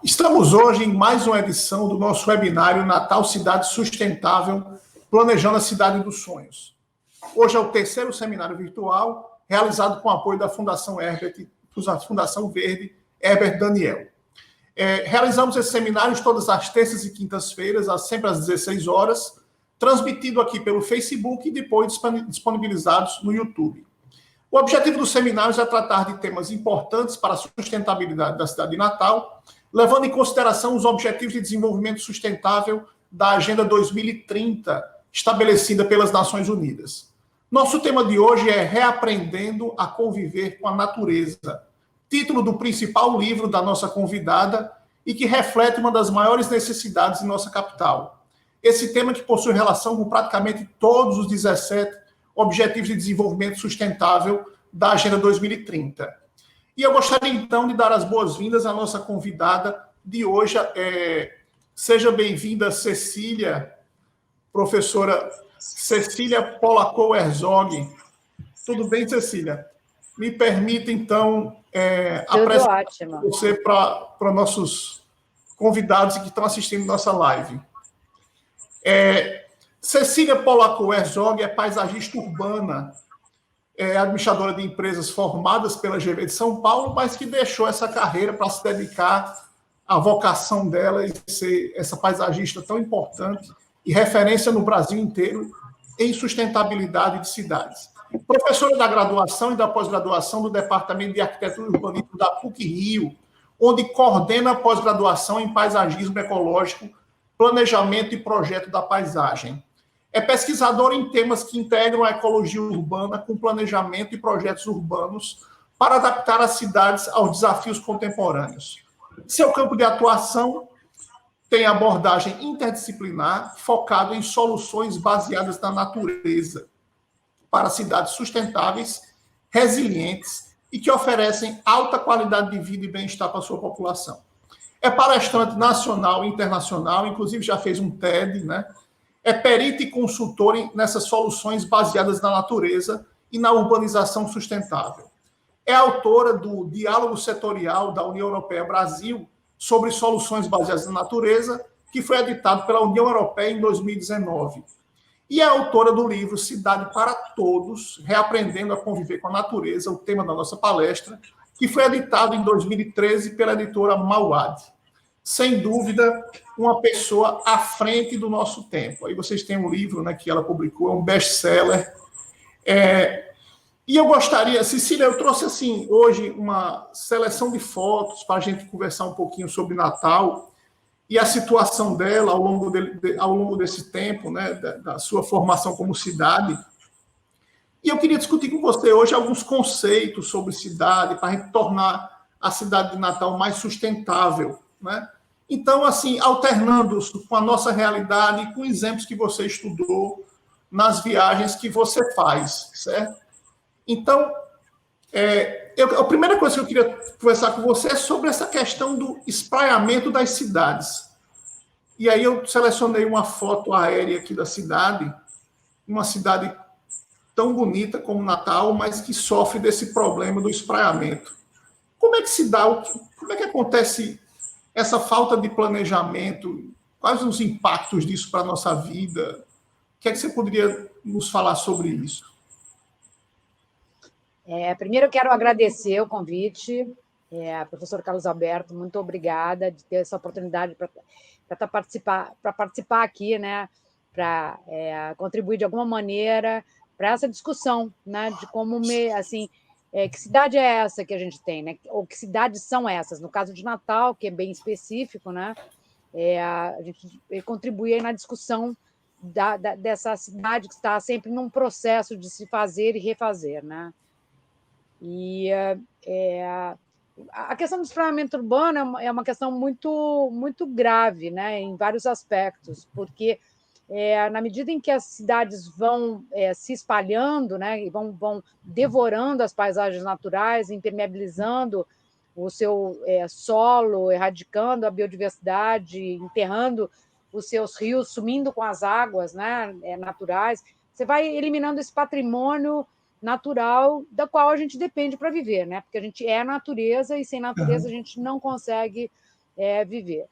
Estamos hoje em mais uma edição do nosso webinário Natal Cidade Sustentável, Planejando a Cidade dos Sonhos. Hoje é o terceiro seminário virtual, realizado com o apoio da Fundação Verde Herbert Daniel. Realizamos esses seminários todas as terças e quintas-feiras, sempre às 16 horas, transmitido aqui pelo Facebook e depois disponibilizados no YouTube. O objetivo dos seminários é tratar de temas importantes para a sustentabilidade da cidade de Natal, levando em consideração os Objetivos de Desenvolvimento Sustentável da Agenda 2030, estabelecida pelas Nações Unidas. Nosso tema de hoje é Reaprendendo a Conviver com a Natureza, título do principal livro da nossa convidada e que reflete uma das maiores necessidades em nossa capital. Esse tema que possui relação com praticamente todos os 17 Objetivos de Desenvolvimento Sustentável da Agenda 2030. E eu gostaria, então, de dar as boas-vindas à nossa convidada de hoje. Seja bem-vinda, Cecília, professora Cecília Polacco Herzog. Tudo bem, Cecília? Me permita, então, apresentar você para nossos convidados que estão assistindo nossa live. Cecília Polacco Herzog é paisagista urbana, administradora de empresas formadas pela GV de São Paulo, mas que deixou essa carreira para se dedicar à vocação dela e ser essa paisagista tão importante e referência no Brasil inteiro em sustentabilidade de cidades. Professora da graduação e da pós-graduação do Departamento de Arquitetura e Urbanismo da PUC-Rio, onde coordena a pós-graduação em paisagismo ecológico, planejamento e projeto da paisagem. É pesquisadora em temas que integram a ecologia urbana com planejamento e projetos urbanos para adaptar as cidades aos desafios contemporâneos. Seu campo de atuação tem abordagem interdisciplinar focado em soluções baseadas na natureza para cidades sustentáveis, resilientes e que oferecem alta qualidade de vida e bem-estar para a sua população. É palestrante nacional e internacional, inclusive já fez um TED, né? É perita e consultora nessas soluções baseadas na natureza e na urbanização sustentável. É autora do Diálogo Setorial da União Europeia-Brasil sobre soluções baseadas na natureza, que foi editado pela União Europeia em 2019. E é autora do livro Cidade para Todos, Reaprendendo a Conviver com a Natureza, o tema da nossa palestra, que foi editado em 2013 pela editora Mauad. Sem dúvida, uma pessoa à frente do nosso tempo. Aí vocês têm um livro, né, que ela publicou, é um best-seller. E eu gostaria, Cecília, eu trouxe assim hoje uma seleção de fotos para a gente conversar um pouquinho sobre Natal e a situação dela ao longo desse tempo, né, da sua formação como cidade. E eu queria discutir com você hoje alguns conceitos sobre cidade para a gente tornar a cidade de Natal mais sustentável, né? Então, assim, alternando com a nossa realidade e com exemplos que você estudou nas viagens que você faz, certo? Então, a primeira coisa que eu queria conversar com você é sobre essa questão do espraiamento das cidades. E aí eu selecionei uma foto aérea aqui da cidade, uma cidade tão bonita como Natal, mas que sofre desse problema do espraiamento. Como é que se dá, como é que acontece essa falta de planejamento? Quais os impactos disso para a nossa vida? O que é que você poderia nos falar sobre isso? Primeiro, eu quero agradecer o convite, professor Carlos Alberto, muito obrigada de ter essa oportunidade para participar aqui, né, para contribuir de alguma maneira para essa discussão, né, de como, que cidade é essa que a gente tem, né, ou que cidades são essas? No caso de Natal, que é bem específico, né, a gente contribui na discussão dessa cidade que está sempre num processo de se fazer e refazer, né. E a questão do espraiamento urbano é uma questão muito, muito grave, né, em vários aspectos, porque na medida em que as cidades vão se espalhando, né, e vão devorando as paisagens naturais, impermeabilizando o seu solo, erradicando a biodiversidade, enterrando os seus rios, sumindo com as águas, né, naturais, você vai eliminando esse patrimônio natural da qual a gente depende para viver, né? Porque a gente é natureza e sem natureza a gente não consegue viver.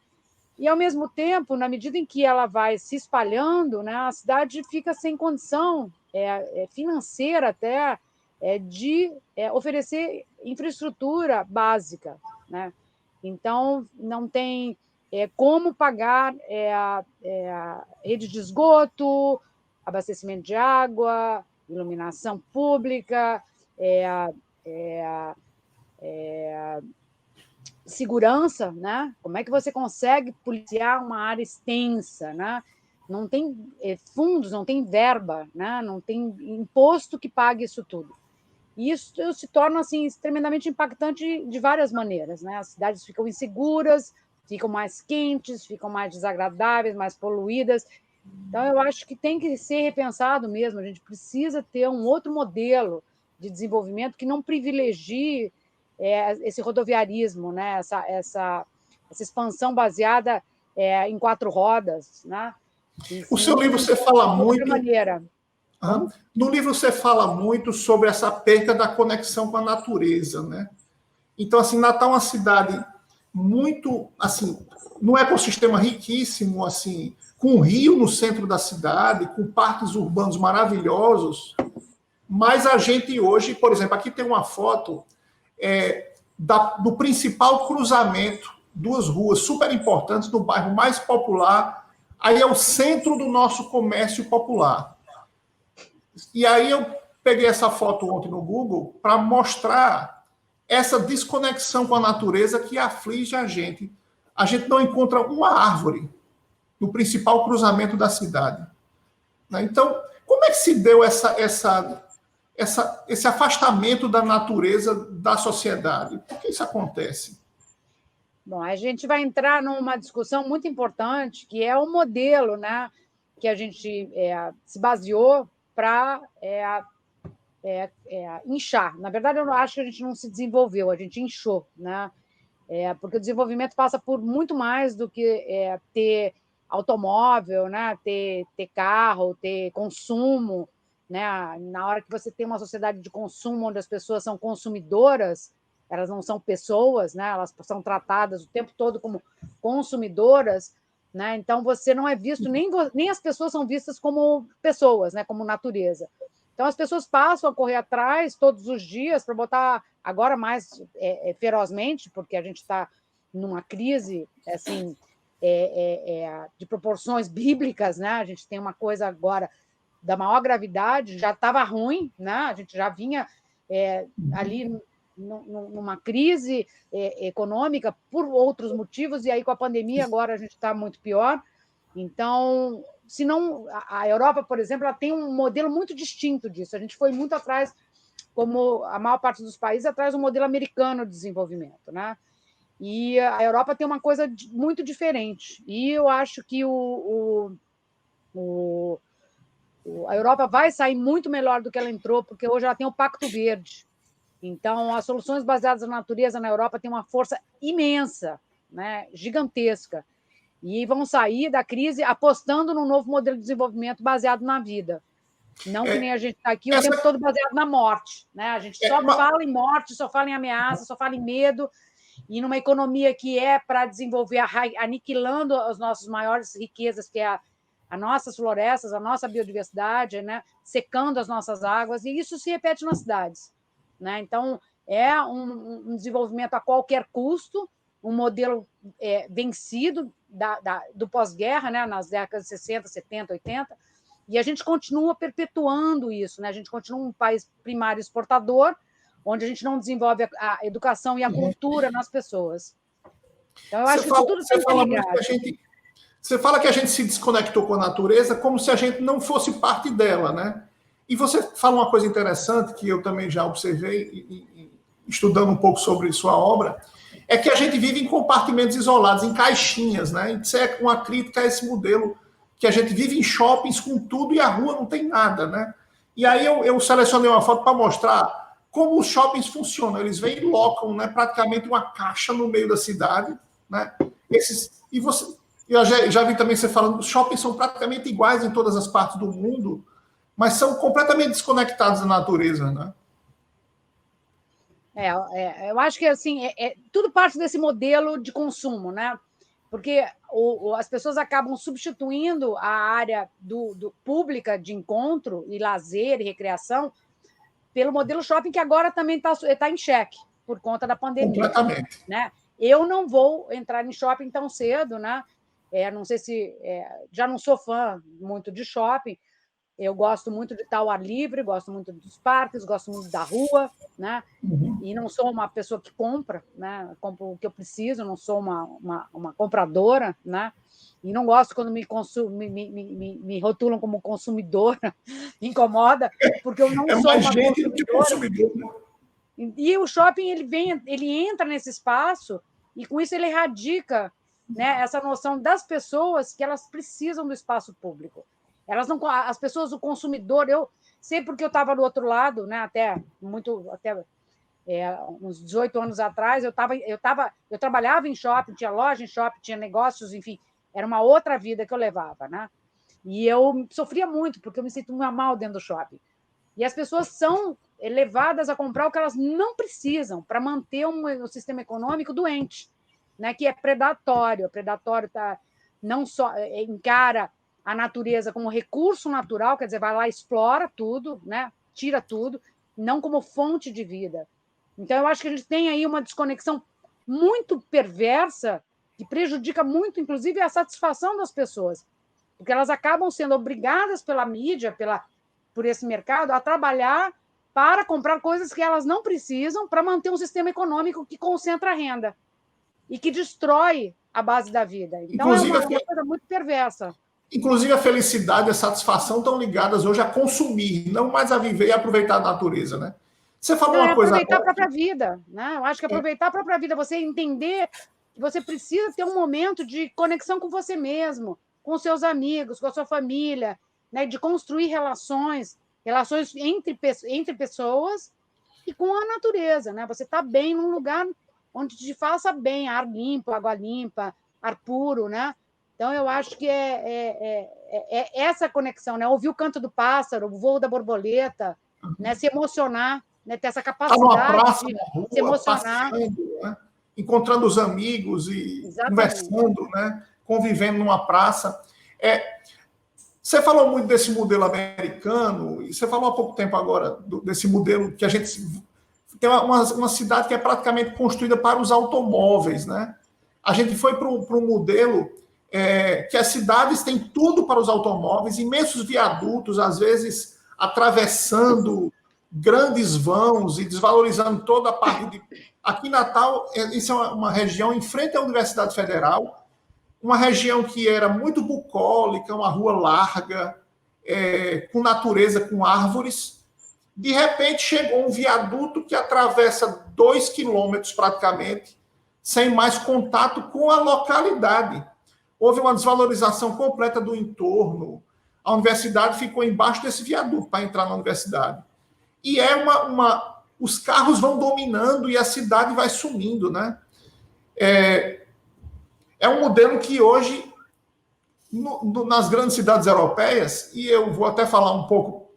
E, ao mesmo tempo, na medida em que ela vai se espalhando, né, a cidade fica sem condição financeira até de oferecer infraestrutura básica, né? Então, não tem como pagar a rede de esgoto, abastecimento de água, iluminação pública, segurança, né? Como é que você consegue policiar uma área extensa, né? Não tem fundos, não tem verba, né? Não tem imposto que pague isso tudo. E isso se torna assim extremamente impactante de várias maneiras, né? As cidades ficam inseguras, ficam mais quentes, ficam mais desagradáveis, mais poluídas. Então, eu acho que tem que ser repensado mesmo. A gente precisa ter um outro modelo de desenvolvimento que não privilegie esse rodoviarismo, né? essa expansão baseada em 4 rodas, né? O seu livro você fala de outra muito. maneira. No livro você fala muito sobre essa perda da conexão com a natureza, né? Então, assim, Natal é uma cidade muito, assim, num ecossistema riquíssimo, assim, com um rio no centro da cidade, com parques urbanos maravilhosos, mas a gente hoje, por exemplo, aqui tem uma foto do principal cruzamento, 2 ruas super importantes do bairro mais popular, aí é o centro do nosso comércio popular. E aí eu peguei essa foto ontem no Google para mostrar essa desconexão com a natureza que aflige a gente. A gente não encontra uma árvore no principal cruzamento da cidade. Então, como é que se deu esse afastamento da natureza da sociedade? Por que isso acontece? Bom, a gente vai entrar numa discussão muito importante, que é o modelo, né, que a gente se baseou para inchar. Na verdade, eu não acho que a gente não se desenvolveu, a gente inchou, né? Porque o desenvolvimento passa por muito mais do que ter automóvel, né? ter carro, ter consumo. Né? Na hora que você tem uma sociedade de consumo onde as pessoas são consumidoras, elas não são pessoas, né? Elas são tratadas o tempo todo como consumidoras, né? Então você não é visto, nem as pessoas são vistas como pessoas, né? Como natureza. Então as pessoas passam a correr atrás todos os dias para botar, agora mais ferozmente, porque a gente está numa crise assim de proporções bíblicas, né? A gente tem uma coisa agora da maior gravidade, já estava ruim, né? A gente já vinha ali numa crise econômica por outros motivos, e aí com a pandemia agora a gente está muito pior. Então, se não, a Europa, por exemplo, ela tem um modelo muito distinto disso. A gente foi muito atrás, como a maior parte dos países, atrás do modelo americano de desenvolvimento, né? E a Europa tem uma coisa muito diferente. E eu acho que a Europa vai sair muito melhor do que ela entrou, porque hoje ela tem o Pacto Verde. Então, as soluções baseadas na natureza na Europa têm uma força imensa, né, gigantesca. E vão sair da crise apostando num novo modelo de desenvolvimento baseado na vida. Não que nem a gente está aqui o tempo todo baseado na morte. Né? A gente só fala em morte, só fala em ameaça, só fala em medo. E numa economia que é para desenvolver, aniquilando as nossas maiores riquezas, que é as nossas florestas, a nossa biodiversidade, né? Secando as nossas águas, e isso se repete nas cidades. Né? Então, é um desenvolvimento a qualquer custo, um modelo vencido do pós-guerra, né? Nas décadas de 60, 70, 80, e a gente continua perpetuando isso. Né? A gente continua um país primário exportador, onde a gente não desenvolve a educação e a cultura nas pessoas. Então, eu acho que isso tudo tem que ligar. Você fala que a gente se desconectou com a natureza como se a gente não fosse parte dela, né? E você fala uma coisa interessante que eu também já observei, estudando um pouco sobre sua obra, é que a gente vive em compartimentos isolados, em caixinhas, né? Isso é uma crítica a esse modelo que a gente vive em shoppings com tudo e a rua não tem nada, né? E aí eu selecionei uma foto para mostrar como os shoppings funcionam. Eles vêm e locam, né, praticamente uma caixa no meio da cidade, né? Eu já vi também você falando, os shoppings são praticamente iguais em todas as partes do mundo, mas são completamente desconectados da natureza, né? Eu acho que assim, tudo parte desse modelo de consumo, né? Porque as pessoas acabam substituindo a área pública de encontro e lazer e recreação pelo modelo shopping, que agora também está em xeque por conta da pandemia. Completamente. Né? Eu não vou entrar em shopping tão cedo, né? Não sei se... já não sou fã muito de shopping, eu gosto muito de estar ao ar livre, gosto muito dos parques, gosto muito da rua, né? E não sou uma pessoa que compra, né? Compro o que eu preciso, não sou uma compradora, né? E não gosto quando me rotulam como consumidora, incomoda, porque eu não sou mais uma gente do que consumidor, né? E o shopping ele entra nesse espaço e com isso ele erradica, né, essa noção das pessoas que elas precisam do espaço público. Elas não, as pessoas, o consumidor, eu sei porque eu estava do outro lado, né, até uns 18 anos atrás, eu trabalhava em shopping, tinha loja em shopping, tinha negócios, enfim, era uma outra vida que eu levava, né? E eu sofria muito, porque eu me sinto muito mal dentro do shopping. E as pessoas são levadas a comprar o que elas não precisam para manter um sistema econômico doente, né? Que é predatório. O predatório não só encara a natureza como recurso natural, quer dizer, vai lá, explora tudo, né? Tira tudo, não como fonte de vida. Então, eu acho que a gente tem aí uma desconexão muito perversa que prejudica muito, inclusive, a satisfação das pessoas, porque elas acabam sendo obrigadas pela mídia, por esse mercado, a trabalhar para comprar coisas que elas não precisam para manter um sistema econômico que concentra a renda e que destrói a base da vida. Então, é uma coisa muito perversa. Inclusive, a felicidade e a satisfação estão ligadas hoje a consumir, não mais a viver e aproveitar a natureza, né? Você falou uma coisa aproveitar a própria vida, né? Eu acho que aproveitar a própria vida, você entender que você precisa ter um momento de conexão com você mesmo, com seus amigos, com a sua família, né? De construir relações entre pessoas e com a natureza, né? Você está bem num lugar onde te faça bem, ar limpo, água limpa, ar puro, né? Então, eu acho que é essa conexão, né? Ouvir o canto do pássaro, o voo da borboleta, né? Se emocionar, né? Ter essa capacidade numa praça, de na rua, se emocionar. passeando, né? Encontrando os amigos e Exatamente. conversando, né? Convivendo numa praça. Você falou muito desse modelo americano, e você falou há pouco tempo agora desse modelo que a gente tem uma cidade que é praticamente construída para os automóveis, né? A gente foi para um modelo que as cidades têm tudo para os automóveis, imensos viadutos, às vezes atravessando grandes vãos e desvalorizando toda a parte de... Aqui em Natal, isso é uma região em frente à Universidade Federal, uma região que era muito bucólica, uma rua larga, com natureza, com árvores. De repente chegou um viaduto que atravessa 2 quilômetros praticamente, sem mais contato com a localidade. Houve uma desvalorização completa do entorno. A universidade ficou embaixo desse viaduto para entrar na universidade. E os carros vão dominando e a cidade vai sumindo, né? É um modelo que hoje, nas grandes cidades europeias, e eu vou até falar um pouco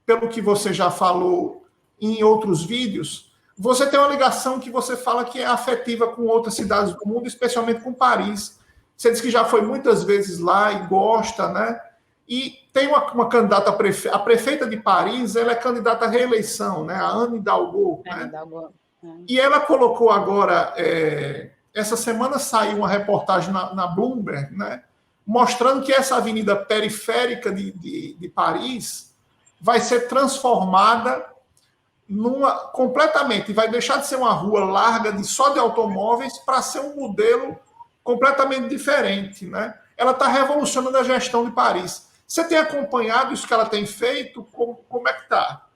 pelo que você já falou em outros vídeos, você tem uma ligação que você fala que é afetiva com outras cidades do mundo, especialmente com Paris. Você disse que já foi muitas vezes lá e gosta, né? E tem uma candidata a prefeita de Paris, ela é candidata à reeleição, né? A Anne Hidalgo. Né? E ela colocou agora, essa semana saiu uma reportagem na Bloomberg, né? Mostrando que essa avenida periférica de Paris vai ser transformada completamente, vai deixar de ser uma rua larga só de automóveis para ser um modelo completamente diferente, né? Ela está revolucionando a gestão de Paris. Você tem acompanhado isso que ela tem feito? Como é que está?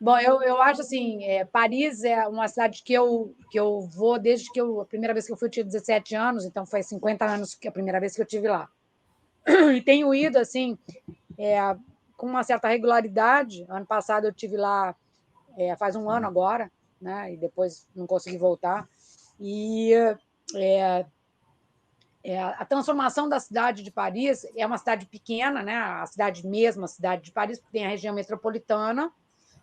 Bom, eu acho assim, Paris é uma cidade que eu vou desde que a primeira vez que eu fui eu tinha 17 anos, então foi 50 anos que a primeira vez que eu estive lá. E tenho ido assim, com uma certa regularidade. Ano passado eu estive lá, faz um ano agora, né? E depois não consegui voltar. E a transformação da cidade de Paris é uma cidade pequena, né? A cidade mesma, a cidade de Paris, porque tem a região metropolitana,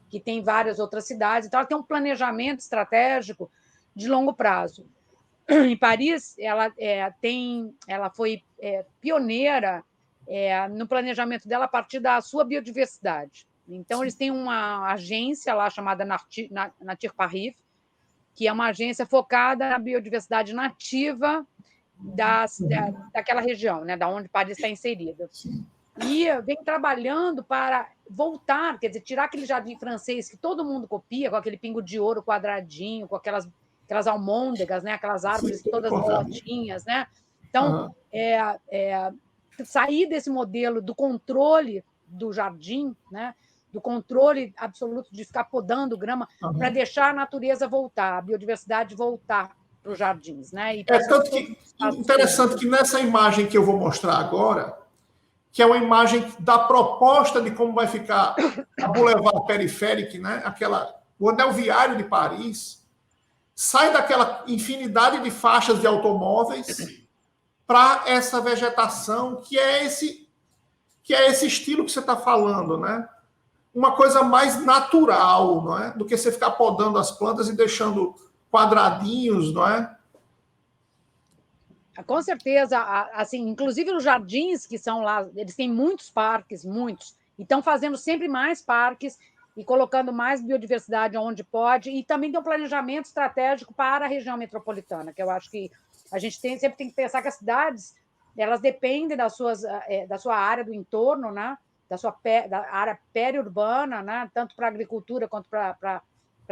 que tem várias outras cidades. Então, ela tem um planejamento estratégico de longo prazo. Em Paris, ela foi pioneira no planejamento dela a partir da sua biodiversidade. Então, eles têm uma agência lá chamada Nature Paris, que é uma agência focada na biodiversidade nativa daquela região, né, da onde Paris está inserida. E vem trabalhando para voltar, quer dizer, tirar aquele jardim francês que todo mundo copia, com aquele pingo de ouro quadradinho, com aquelas almôndegas, né, aquelas árvores todas bolotinhas, né? Então, sair desse modelo do controle do jardim, né, do controle absoluto de ficar podando grama, para deixar a natureza voltar, a biodiversidade voltar para os jardins, né? E tanto que interessante que nessa imagem que eu vou mostrar agora, que é uma imagem da proposta de como vai ficar a Boulevard Périphérique, né? O anel viário de Paris, sai daquela infinidade de faixas de automóveis para essa vegetação que é esse estilo que você está falando, né? Uma coisa mais natural, não é? Do que você ficar podando as plantas e deixando quadradinhos, não é? Com certeza, assim, inclusive os jardins que são lá, eles têm muitos parques, muitos, e estão fazendo sempre mais parques e colocando mais biodiversidade onde pode, e também tem um planejamento estratégico para a região metropolitana, que eu acho que a gente sempre tem que pensar que as cidades, elas dependem da sua área do entorno, né? Da área periurbana, né? Tanto para a agricultura quanto para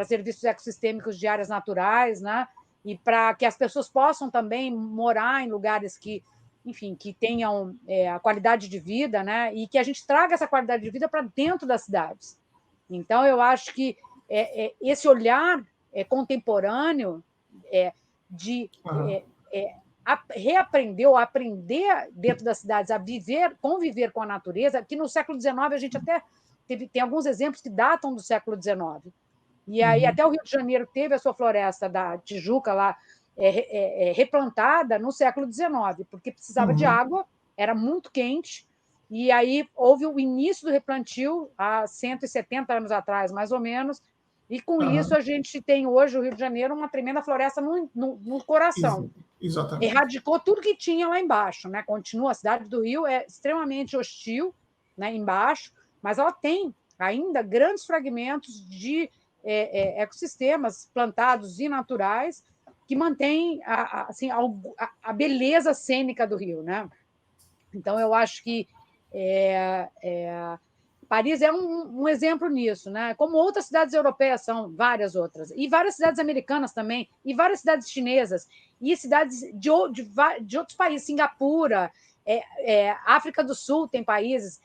serviços ecossistêmicos de áreas naturais, né? E para que as pessoas possam também morar em lugares que, enfim, que tenham a qualidade de vida, né? E que a gente traga essa qualidade de vida para dentro das cidades. Então, eu acho que esse olhar contemporâneo de reaprender ou aprender dentro das cidades a conviver com a natureza, que no século XIX a gente até tem alguns exemplos que datam do século XIX. E aí até o Rio de Janeiro teve a sua floresta da Tijuca lá replantada no século XIX, porque precisava de água, era muito quente, e aí houve o início do replantio há 170 anos atrás, mais ou menos, e com isso a gente tem hoje o Rio de Janeiro uma tremenda floresta no coração. Exatamente. Erradicou tudo que tinha lá embaixo, né? Continua, a cidade do Rio é extremamente hostil, né, embaixo, mas ela tem ainda grandes fragmentos de ecossistemas plantados e naturais que mantêm assim, a beleza cênica do Rio, né? Então, eu acho que Paris é um exemplo nisso, né? Como outras cidades europeias são, várias outras, e várias cidades americanas também, e várias cidades chinesas, e cidades de outros países, Singapura, África do Sul tem países,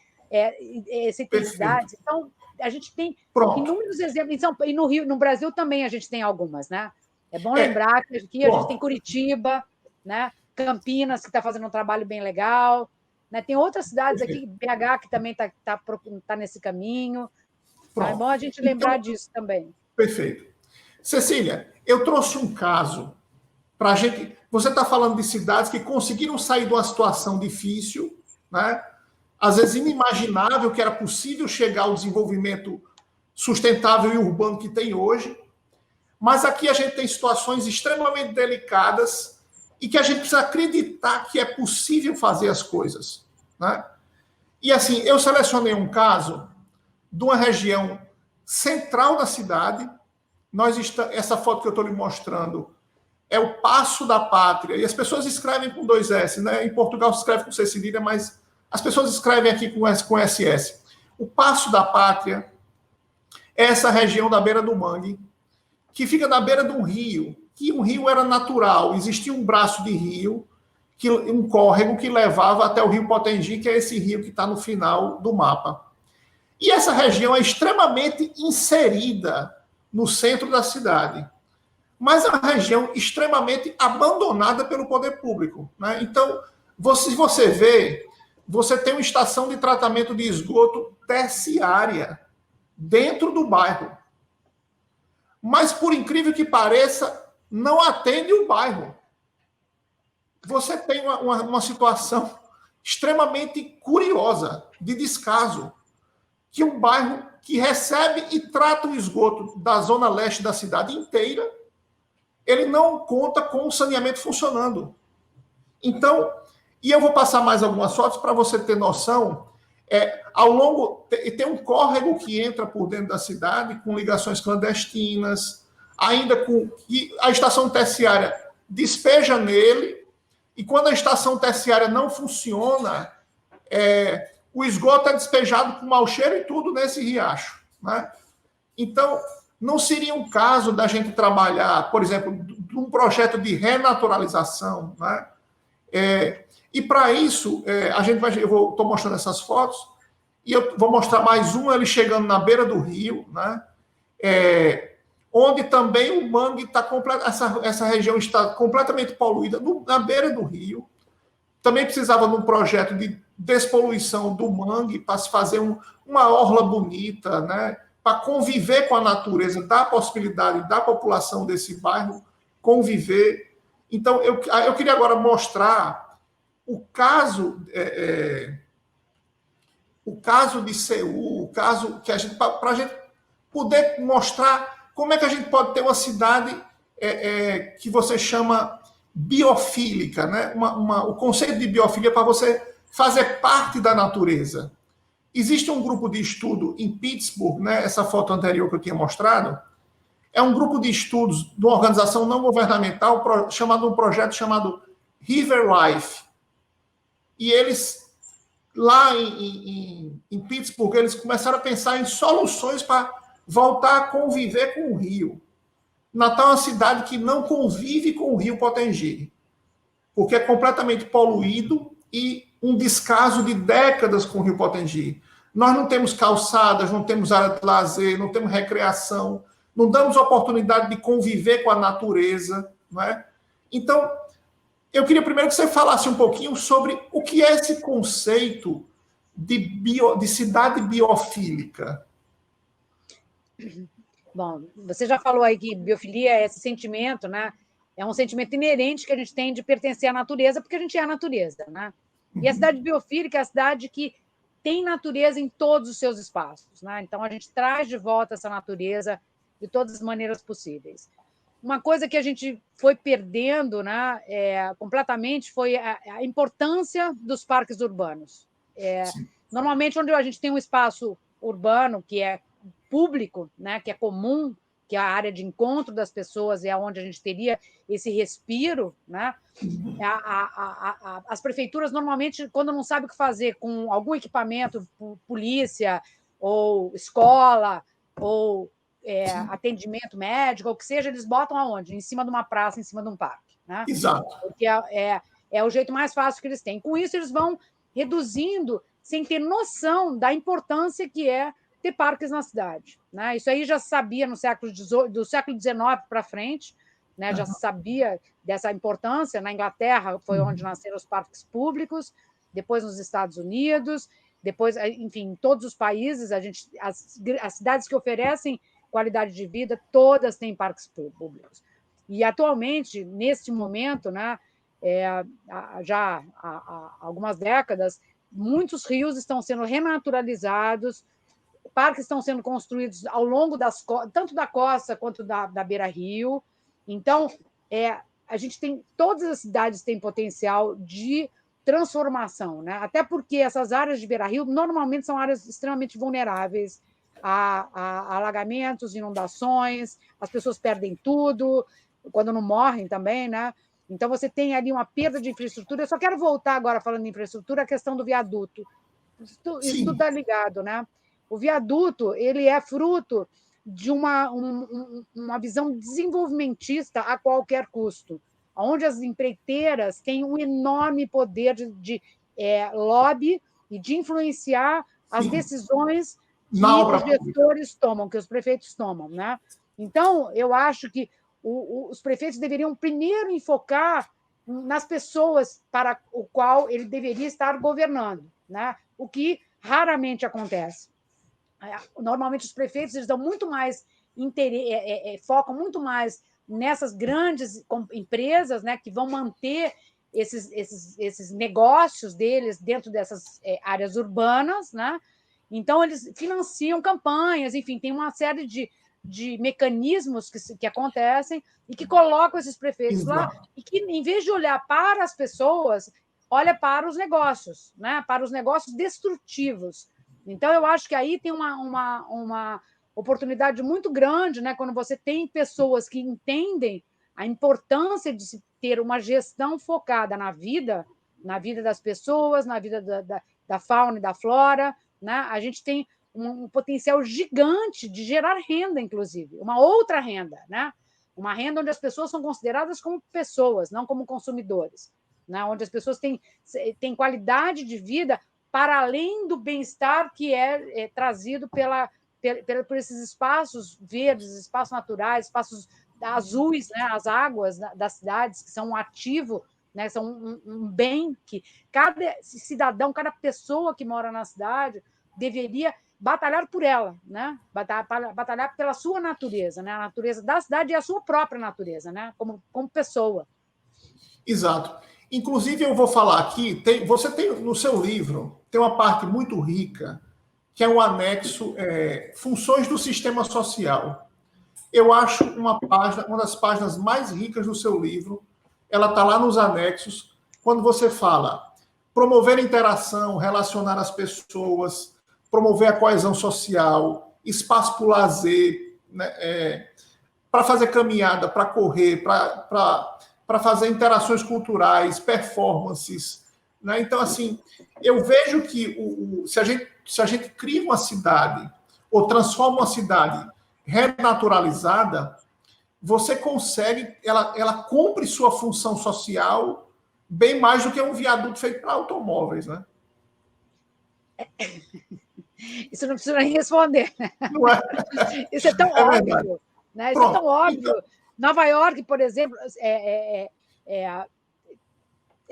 tem cidades. Então, a gente tem inúmeros exemplos. E no Rio, no Brasil também a gente tem algumas, né? É bom lembrar que aqui a gente tem Curitiba, né? Campinas, que está fazendo um trabalho bem legal, né? Tem outras cidades aqui, BH, que também está nesse caminho. Então, é bom a gente lembrar disso também. Perfeito. Cecília, eu trouxe um caso para a gente. Você está falando de cidades que conseguiram sair de uma situação difícil, né? Às vezes inimaginável que era possível chegar ao desenvolvimento sustentável e urbano que tem hoje, mas aqui a gente tem situações extremamente delicadas e que a gente precisa acreditar que é possível fazer as coisas, né? E assim, eu selecionei um caso de uma região central da cidade. Essa foto que eu estou lhe mostrando é o Paço da Pátria, e as pessoas escrevem com 2 S, né? Em Portugal se escreve com C cedilha, mas as pessoas escrevem aqui com SS. O Paço da Pátria é essa região da beira do Mangue, que fica na beira de um rio, que um rio era natural, existia um braço de rio, um córrego que levava até o rio Potengi, que é esse rio que está no final do mapa. E essa região é extremamente inserida no centro da cidade, mas é uma região extremamente abandonada pelo poder público, né? Então, se você vê, você tem uma estação de tratamento de esgoto terciária dentro do bairro. Mas, por incrível que pareça, não atende o bairro. Você tem uma situação extremamente curiosa, de descaso, que um bairro que recebe e trata o esgoto da zona leste da cidade inteira, ele não conta com o saneamento funcionando. Então, e eu vou passar mais algumas fotos para você ter noção. Ao longo, tem um córrego que entra por dentro da cidade com ligações clandestinas, ainda com que a estação terciária despeja nele, e quando a estação terciária não funciona, o esgoto é despejado com mau cheiro e tudo nesse riacho, né? Então, não seria um caso da gente trabalhar, por exemplo, de um projeto de renaturalização, né? E para isso, eu estou mostrando essas fotos, e eu vou mostrar mais uma, ele chegando na beira do rio, né? Onde também o mangue está essa região está completamente poluída, na beira do rio. Também precisava de um projeto de despoluição do mangue para se fazer uma orla bonita, né? Para conviver com a natureza, dar a possibilidade da população desse bairro conviver. Então, eu queria agora mostrar o caso de Seul, o caso que para a gente poder mostrar como é que a gente pode ter uma cidade que você chama biofílica, né? O conceito de biofilia é para você fazer parte da natureza. Existe um grupo de estudo em Pittsburgh, né? Essa foto anterior que eu tinha mostrado, é um grupo de estudos de uma organização não governamental um projeto chamado River Life. E eles, lá em Pittsburgh, eles começaram a pensar em soluções para voltar a conviver com o rio. Natal é uma cidade que não convive com o rio Potengi, porque é completamente poluído e um descaso de décadas com o rio Potengi. Nós não temos calçadas, não temos área de lazer, não temos recreação, não damos oportunidade de conviver com a natureza, não é? Então, eu queria primeiro que você falasse um pouquinho sobre o que é esse conceito de cidade biofílica. Bom, você já falou aí que biofilia é esse sentimento, né? É um sentimento inerente que a gente tem de pertencer à natureza, porque a gente é a natureza, né? E a cidade biofílica é a cidade que tem natureza em todos os seus espaços, né? Então, a gente traz de volta essa natureza de todas as maneiras possíveis. Uma coisa que a gente foi perdendo, né, completamente foi a importância dos parques urbanos. Normalmente, onde a gente tem um espaço urbano que é público, né, que é comum, que é a área de encontro das pessoas, é onde a gente teria esse respiro, né? As prefeituras, normalmente, quando não sabem o que fazer com algum equipamento, polícia, ou escola, ou atendimento médico, ou o que seja, eles botam aonde? Em cima de uma praça, em cima de um parque. Né? Exato. Porque é o jeito mais fácil que eles têm. Com isso, eles vão reduzindo, sem ter noção da importância que é ter parques na cidade. Né? Isso aí já se sabia do século XIX para frente, né? Já se sabia dessa importância. Na Inglaterra foi onde nasceram os parques públicos, depois nos Estados Unidos, depois, enfim, em todos os países, as cidades que oferecem qualidade de vida, todas têm parques públicos. E, atualmente, neste momento, né, já há algumas décadas, muitos rios estão sendo renaturalizados, parques estão sendo construídos ao longo tanto da costa quanto da beira-rio. Então, a gente tem, todas as cidades têm potencial de transformação, né? Até porque essas áreas de beira-rio normalmente são áreas extremamente vulneráveis a alagamentos, inundações, as pessoas perdem tudo, quando não morrem também, né? Então, você tem ali uma perda de infraestrutura. Eu só quero voltar agora, falando em infraestrutura, a questão do viaduto. Isso tudo está ligado, né? O viaduto, ele é fruto de uma visão desenvolvimentista a qualquer custo, onde as empreiteiras têm um enorme poder de lobby e de influenciar as decisões que os gestores tomam, que os prefeitos tomam. Né? Então, eu acho que os prefeitos deveriam primeiro enfocar nas pessoas para o qual ele deveria estar governando, né? O que raramente acontece. Normalmente, os prefeitos eles dão muito mais focam muito mais nessas grandes empresas, né, que vão manter esses negócios deles dentro dessas áreas urbanas, né? Então, eles financiam campanhas, enfim, tem uma série de mecanismos que acontecem e que colocam esses prefeitos lá, e que, em vez de olhar para as pessoas, olha para os negócios, né? Para os negócios destrutivos. Então, eu acho que aí tem uma oportunidade muito grande, né? Quando você tem pessoas que entendem a importância de se ter uma gestão focada na vida das pessoas, na vida da fauna e da flora, né? A gente tem um potencial gigante de gerar renda, inclusive, uma outra renda, né? Uma renda onde as pessoas são consideradas como pessoas, não como consumidores, né? Onde as pessoas têm qualidade de vida para além do bem-estar que é trazido por esses espaços verdes, espaços naturais, espaços azuis, né? As águas das cidades, que são um ativo, né? São um bem que cada cidadão, cada pessoa que mora na cidade deveria batalhar por ela, né? Batalhar pela sua natureza, né? A natureza da cidade e a sua própria natureza, né? Como pessoa. Exato. Inclusive, eu vou falar aqui, você tem no seu livro, tem uma parte muito rica, que é um anexo, funções do sistema social. Eu acho uma das páginas mais ricas do seu livro, ela está lá nos anexos, quando você fala promover a interação, relacionar as pessoas, promover a coesão social, espaço para o lazer, né, para fazer caminhada, para correr, para fazer interações culturais, performances. Né? Então, assim, eu vejo que se a gente cria uma cidade ou transforma uma cidade renaturalizada, você consegue, ela cumpre sua função social bem mais do que um viaduto feito para automóveis, né? Isso não precisa nem responder. Não é? Isso é tão óbvio. Né? Isso é tão óbvio. Então... Nova York, por exemplo,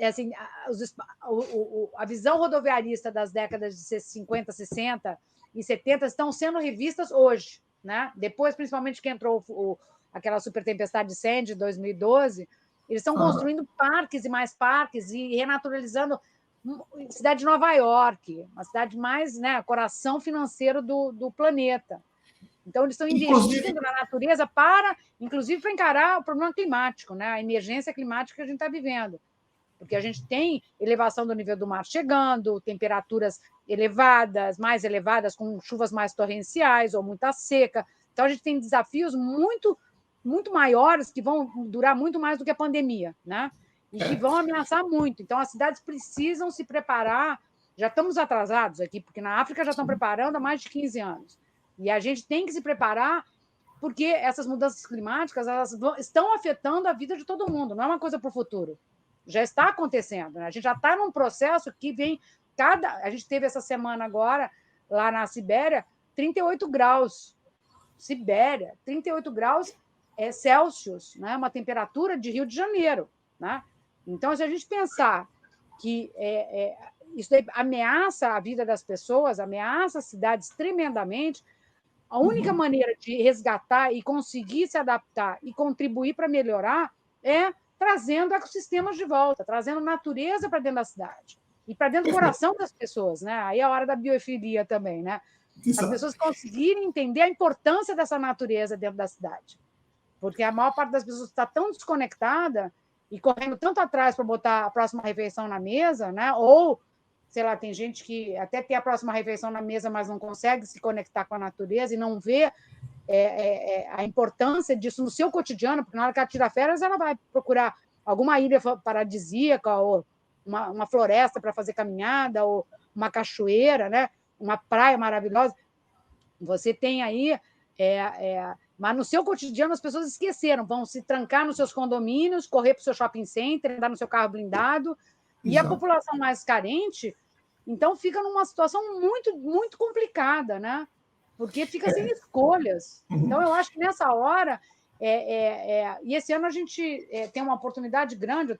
assim, a visão rodoviarista das décadas de 50, 60 e 70 estão sendo revistas hoje. Né? Depois, principalmente, que entrou aquela super tempestade Sandy, de 2012, eles estão construindo parques e mais parques e renaturalizando a cidade de Nova York, uma cidade mais, né, coração financeiro do planeta. Então, eles estão investindo na natureza inclusive, para encarar o problema climático, né? A emergência climática que a gente está vivendo. Porque a gente tem elevação do nível do mar chegando, temperaturas elevadas, mais elevadas, com chuvas mais torrenciais ou muita seca. Então, a gente tem desafios muito, muito maiores que vão durar muito mais do que a pandemia, né? E que vão ameaçar muito. Então, as cidades precisam se preparar. Já estamos atrasados aqui, porque na África já estão preparando há mais de 15 anos. E a gente tem que se preparar, porque essas mudanças climáticas elas estão afetando a vida de todo mundo, não é uma coisa para o futuro. Já está acontecendo, né? A gente já está num processo que vem a gente teve essa semana agora, lá na Sibéria, 38 graus. Sibéria, 38 graus Celsius, né? Uma temperatura de Rio de Janeiro. Né? Então, se a gente pensar que isso ameaça a vida das pessoas, ameaça as cidades tremendamente, a única maneira de resgatar e conseguir se adaptar e contribuir para melhorar é trazendo ecossistemas de volta, trazendo natureza para dentro da cidade e para dentro do coração das pessoas. Né? Aí é a hora da biofilia também. Né? As pessoas conseguirem entender a importância dessa natureza dentro da cidade. Porque a maior parte das pessoas está tão desconectada e correndo tanto atrás para botar a próxima refeição na mesa, né? Ou, sei lá, tem gente que até tem a próxima refeição na mesa, mas não consegue se conectar com a natureza e não vê a importância disso no seu cotidiano, porque na hora que ela tira férias, ela vai procurar alguma ilha paradisíaca ou uma floresta para fazer caminhada ou uma cachoeira, né? Uma praia maravilhosa. Você tem aí... Mas no seu cotidiano as pessoas esqueceram, vão se trancar nos seus condomínios, correr para o seu shopping center, andar no seu carro blindado. E a população mais carente, então, fica numa situação muito, muito complicada, né? Porque fica sem escolhas. Então, eu acho que nessa hora... e esse ano a gente tem uma oportunidade grande,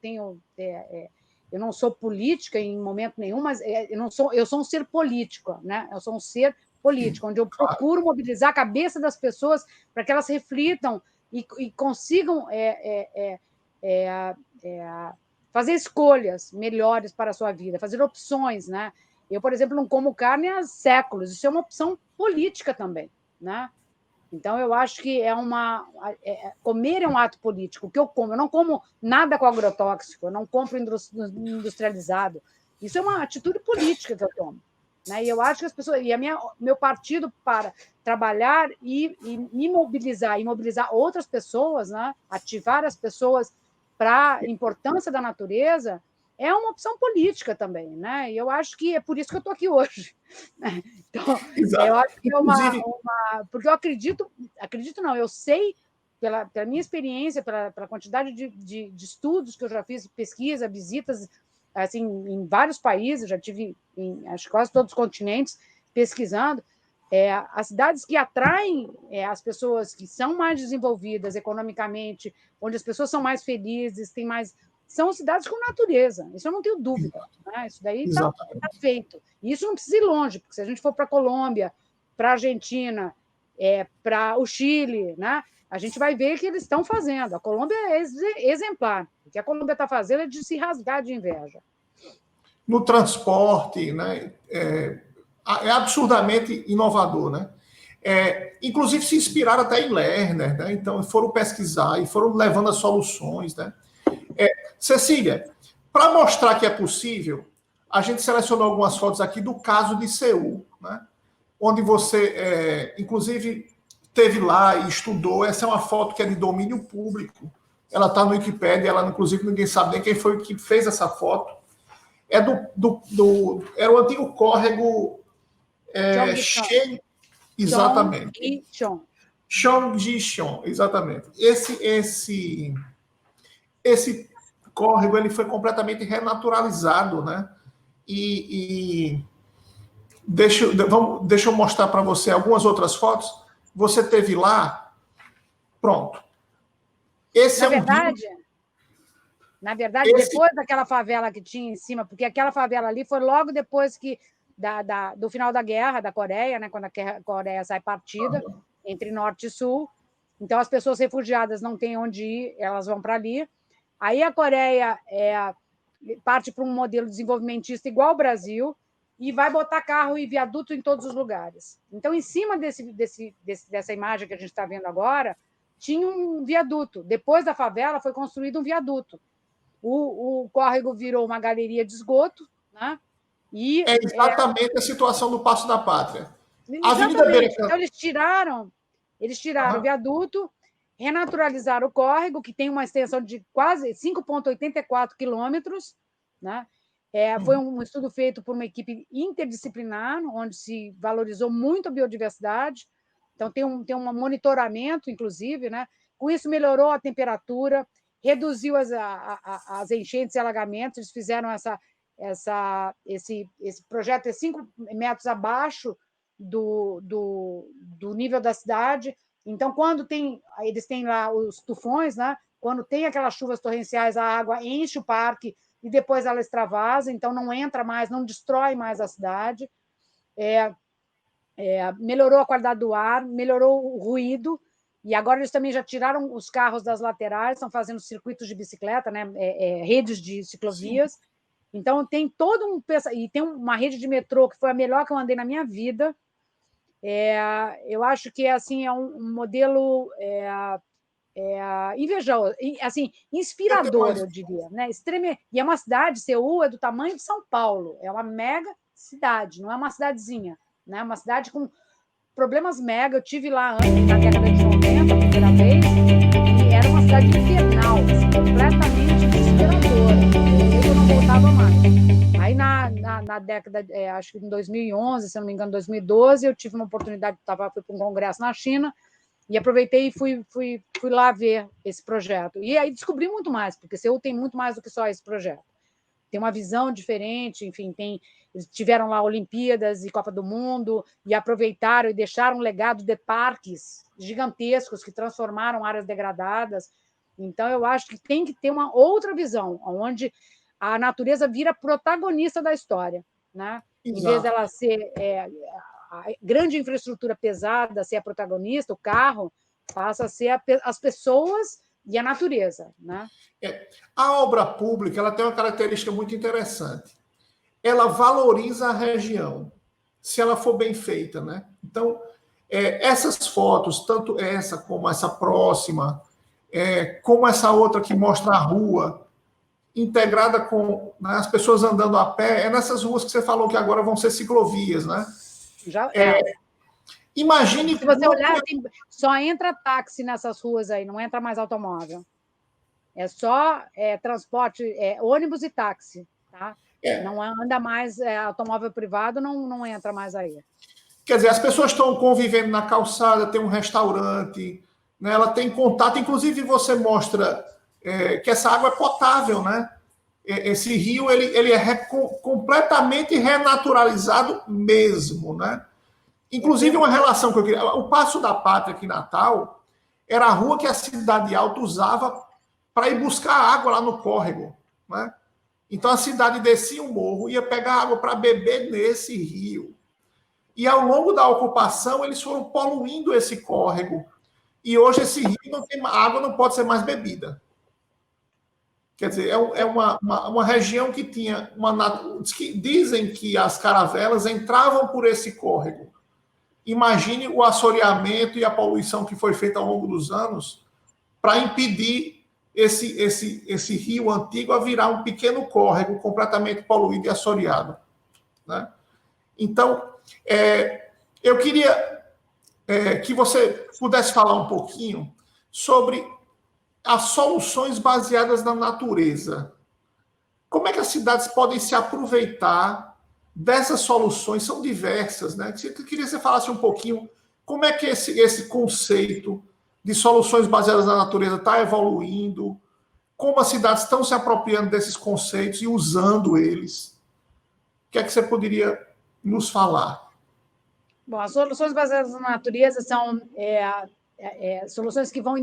eu não sou política em momento nenhum, mas eu sou um ser político, né? Eu sou um ser político, onde eu procuro mobilizar a cabeça das pessoas para que elas reflitam e consigam fazer escolhas melhores para a sua vida, fazer opções, né? Eu, por exemplo, não como carne há séculos. Isso é uma opção política também, né? Então, eu acho que comer é um ato político. O que eu como? Eu não como nada com agrotóxico, eu não compro industrializado. Isso é uma atitude política que eu tomo. Né? E eu acho que as pessoas... E meu partido, para trabalhar e me mobilizar, e mobilizar outras pessoas, né? Ativar as pessoas para a importância da natureza, é uma opção política também. Né? E eu acho que é por isso que eu estou aqui hoje. Então, eu Exato. acho que Inclusive, porque eu acredito não, eu sei, pela minha experiência, pela quantidade de estudos que eu já fiz, pesquisa, visitas, assim, em vários países, já tive em acho, quase todos os continentes pesquisando, as cidades que atraem as pessoas que são mais desenvolvidas economicamente, onde as pessoas são mais felizes, têm mais... São cidades com natureza, isso eu não tenho dúvida. Né? Isso daí está feito. E isso não precisa ir longe, porque se a gente for para a Colômbia, para a Argentina, para o Chile, né? A gente vai ver que eles estão fazendo. A Colômbia é exemplar. O que a Colômbia está fazendo é de se rasgar de inveja. no transporte, né? É absurdamente inovador, né? Inclusive se inspiraram até em Lerner, né? Então foram pesquisar e foram levando as soluções, né? Cecília, para mostrar que é possível, a gente selecionou algumas fotos aqui do caso de Seul, né? Onde você, inclusive, teve lá e estudou. Essa é uma foto que é de domínio público. Ela está no Wikipedia, inclusive ninguém sabe nem quem foi que fez essa foto. Era o antigo córrego Shen, exatamente. Chongjichon, exatamente. Esse córrego ele foi completamente renaturalizado, né? E deixa eu mostrar para você algumas outras fotos. Você teve lá, pronto. Na verdade, depois daquela favela que tinha em cima, porque aquela favela ali foi logo depois do final da guerra da Coreia, né, quando a Coreia sai partida entre norte e sul. Então, as pessoas refugiadas não têm onde ir, elas vão para ali. Aí a Coreia parte para um modelo desenvolvimentista igual ao Brasil e vai botar carro e viaduto em todos os lugares. Então, em cima dessa imagem que a gente está vendo agora, tinha um viaduto. Depois da favela, foi construído um viaduto. O córrego virou uma galeria de esgoto, né? E, é exatamente a situação do Paço da Pátria. Exatamente. Então, eles tiraram o viaduto, renaturalizaram o córrego, que tem uma extensão de quase 5,84 quilômetros, né? Foi um estudo feito por uma equipe interdisciplinar, onde se valorizou muito a biodiversidade. Então, tem um monitoramento, inclusive, né? Com isso, melhorou a temperatura, reduziu as enchentes e alagamentos. Eles fizeram esse projeto é 5 metros abaixo do nível da cidade. Então, quando eles têm lá os tufões, né? Quando tem aquelas chuvas torrenciais, a água enche o parque e depois ela extravasa, então não entra mais, não destrói mais a cidade. Melhorou a qualidade do ar, melhorou o ruído, e agora eles também já tiraram os carros das laterais, estão fazendo circuitos de bicicleta, né? Redes de ciclovias. Sim. Então, tem todo e tem uma rede de metrô que foi a melhor que eu andei na minha vida. Eu acho que assim, é um modelo invejoso, assim, inspirador, eu diria. Né? E é uma cidade, Seul é do tamanho de São Paulo, é uma mega cidade, não é uma cidadezinha, né? É uma cidade com problemas mega. Eu tive lá antes, na década de 90, a primeira vez, e era uma cidade infernal, assim, completamente desesperadora. Eu não voltava mais. Aí, na década, acho que em 2011, se não me engano, 2012, eu tive uma oportunidade, fui para um congresso na China, e aproveitei e fui lá ver esse projeto. E aí descobri muito mais, porque Seul tem muito mais do que só esse projeto. Tem uma visão diferente, enfim, eles tiveram lá Olimpíadas e Copa do Mundo, e aproveitaram e deixaram um legado de parques gigantescos que transformaram áreas degradadas. Então, eu acho que tem que ter uma outra visão, onde a natureza vira protagonista da história, né? Exato. Em vez dela ser a grande infraestrutura pesada ser a protagonista, o carro passa a ser as pessoas e a natureza, né? A obra pública ela tem uma característica muito interessante. ela valoriza a região, se ela for bem feita, né? Então, essas fotos, tanto essa como essa próxima, como essa outra que mostra a rua, integrada com, né, as pessoas andando a pé, nessas ruas que você falou que agora vão ser ciclovias, né? Já, Imagine se você olhar, só entra táxi nessas ruas aí, não entra mais automóvel. É só transporte, ônibus e táxi, tá? Não anda mais automóvel privado, não entra mais aí. Quer dizer, as pessoas estão convivendo na calçada, tem um restaurante, né, ela tem contato, inclusive você mostra que essa água é potável, né? Esse rio ele é completamente renaturalizado mesmo, né? Inclusive uma relação que eu queria, o Passo da Pátria aqui em Natal era a rua que a Cidade Alta usava para ir buscar água lá no córrego, né? Então a cidade descia o morro, ia pegar água para beber nesse rio. E ao longo da ocupação, eles foram poluindo esse córrego. E hoje esse rio não tem, a água não pode ser mais bebida. Quer dizer, é uma região que tinha dizem que as caravelas entravam por esse córrego. Imagine o assoreamento e a poluição que foi feita ao longo dos anos para impedir esse rio antigo a virar um pequeno córrego completamente poluído e assoreado, né? Então, eu queria que você pudesse falar um pouquinho sobre as soluções baseadas na natureza. Como é que as cidades podem se aproveitar dessas soluções? São diversas, né? Eu queria que você falasse um pouquinho como é que esse conceito de soluções baseadas na natureza está evoluindo, como as cidades estão se apropriando desses conceitos e usando eles. O que é que você poderia nos falar? Bom, as soluções baseadas na natureza são soluções que vão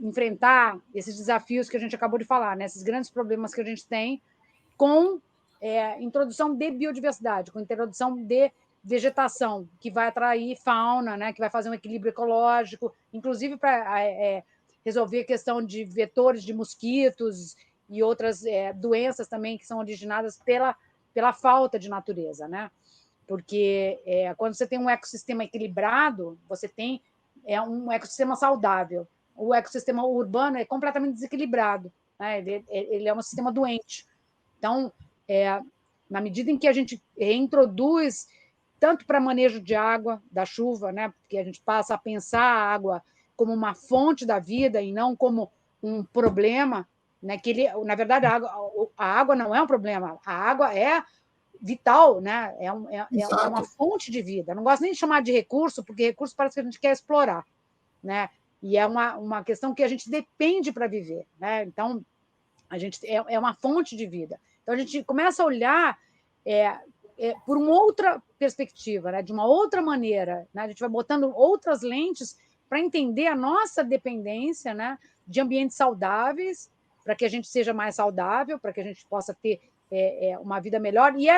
enfrentar esses desafios que a gente acabou de falar, né? Esses grandes problemas que a gente tem com introdução de biodiversidade, com introdução de vegetação, que vai atrair fauna, né? Que vai fazer um equilíbrio ecológico, inclusive para resolver a questão de vetores de mosquitos e outras doenças também que são originadas pela falta de natureza, né? Porque quando você tem um ecossistema equilibrado, você tem um ecossistema saudável. O ecossistema urbano é completamente desequilibrado, né? Ele é um sistema doente. Então, na medida em que a gente reintroduz tanto para manejo de água, da chuva, né? Porque a gente passa a pensar a água como uma fonte da vida e não como um problema, né? Na verdade, a água não é um problema, a água é vital, né? É uma fonte de vida. Eu não gosto nem de chamar de recurso, porque recurso parece que a gente quer explorar, né? E é uma questão que a gente depende para viver, né? Então, a gente é uma fonte de vida. Então, a gente começa a olhar por uma outra perspectiva, né? De uma outra maneira, né? A gente vai botando outras lentes para entender a nossa dependência, né? De ambientes saudáveis, para que a gente seja mais saudável, para que a gente possa ter uma vida melhor, e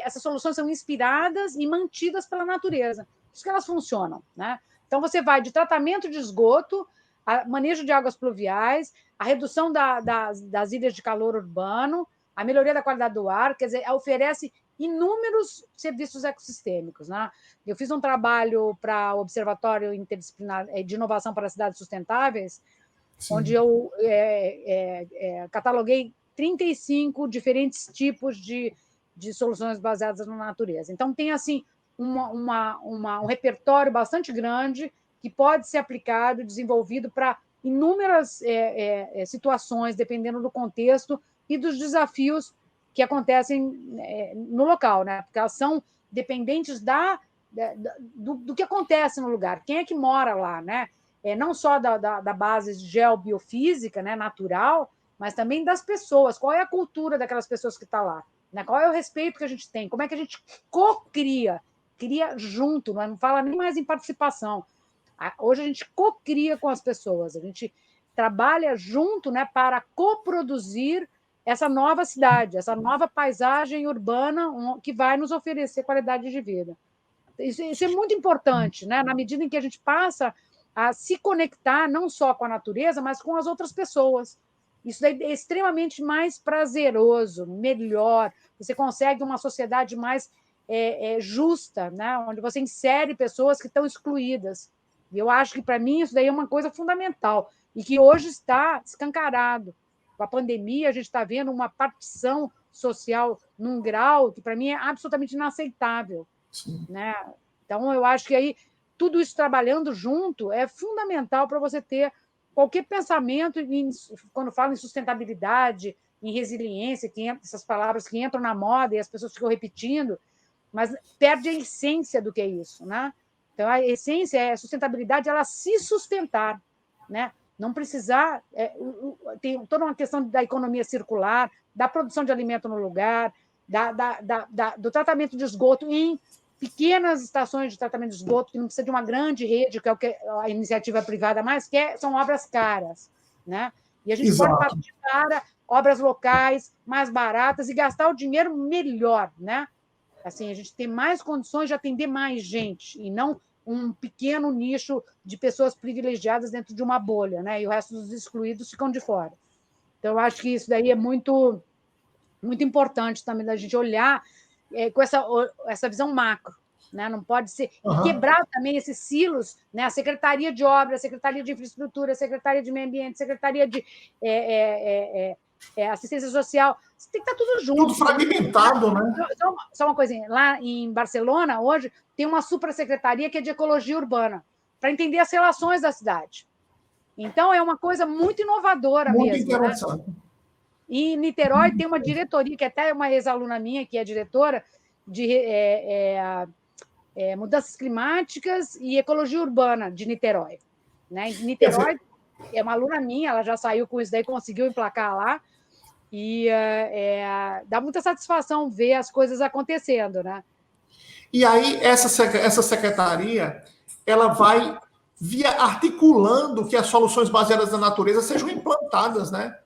essas soluções são inspiradas e mantidas pela natureza. Por isso que elas funcionam, né? Então, você vai de tratamento de esgoto, a manejo de águas pluviais, a redução das ilhas de calor urbano, a melhoria da qualidade do ar, quer dizer, oferece inúmeros serviços ecossistêmicos, né? Eu fiz um trabalho para o Observatório Interdisciplinar de Inovação para Cidades Sustentáveis, Sim. Onde eu cataloguei 35 diferentes tipos de soluções baseadas na natureza. Então, tem assim um repertório bastante grande que pode ser aplicado, desenvolvido para inúmeras situações, dependendo do contexto e dos desafios que acontecem no local, né? Porque elas são dependentes do que acontece no lugar, quem é que mora lá, né? Não só da base geobiofísica, né, natural, mas também das pessoas. Qual é a cultura daquelas pessoas que estão lá? Né? Qual é o respeito que a gente tem? Como é que a gente cria junto, não fala nem mais em participação. Hoje a gente cocria com as pessoas, a gente trabalha junto, né, para coproduzir essa nova cidade, essa nova paisagem urbana que vai nos oferecer qualidade de vida. Isso é muito importante, né? Na medida em que a gente passa a se conectar não só com a natureza, mas com as outras pessoas. Isso daí é extremamente mais prazeroso, melhor. Você consegue uma sociedade mais justa, né? Onde você insere pessoas que estão excluídas. E eu acho que, para mim, isso daí é uma coisa fundamental e que hoje está escancarado. Com a pandemia, a gente está vendo uma partição social num grau que, para mim, é absolutamente inaceitável. Né? Então, eu acho que aí tudo isso trabalhando junto é fundamental para você ter qualquer pensamento, quando fala em sustentabilidade, em resiliência, essas palavras que entram na moda e as pessoas ficam repetindo, mas perde a essência do que é isso. Né? Então, a essência é a sustentabilidade, ela se sustentar, né? Não precisar... tem toda uma questão da economia circular, da produção de alimento no lugar, do tratamento de esgoto em pequenas estações de tratamento de esgoto, que não precisa de uma grande rede, que é o que a iniciativa privada mais quer, são obras caras. Né? E a gente pode partir para obras locais, mais baratas, e gastar o dinheiro melhor. Né? Assim, a gente tem mais condições de atender mais gente, e não um pequeno nicho de pessoas privilegiadas dentro de uma bolha, né? E o resto dos excluídos ficam de fora. Então, eu acho que isso daí é muito, muito importante também da gente olhar com essa visão macro. Né? Não pode ser... E quebrar também esses silos, né? A Secretaria de Obras, a Secretaria de Infraestrutura, a Secretaria de Meio Ambiente, a Secretaria de Assistência Social, tem que estar tudo junto. Tudo fragmentado, né? Só uma coisinha. Lá em Barcelona, hoje, tem uma suprasecretaria que é de Ecologia Urbana, para entender as relações da cidade. Então, é uma coisa muito inovadora muito mesmo. Interessante. Né? E em Niterói tem uma diretoria, que até é uma ex-aluna minha, que é diretora de mudanças climáticas e ecologia urbana de Niterói. Né? Em Niterói é uma aluna minha, ela já saiu com isso daí, conseguiu emplacar lá, e dá muita satisfação ver as coisas acontecendo. Né? E aí, essa secretaria, ela vai articulando que as soluções baseadas na natureza sejam implantadas, né?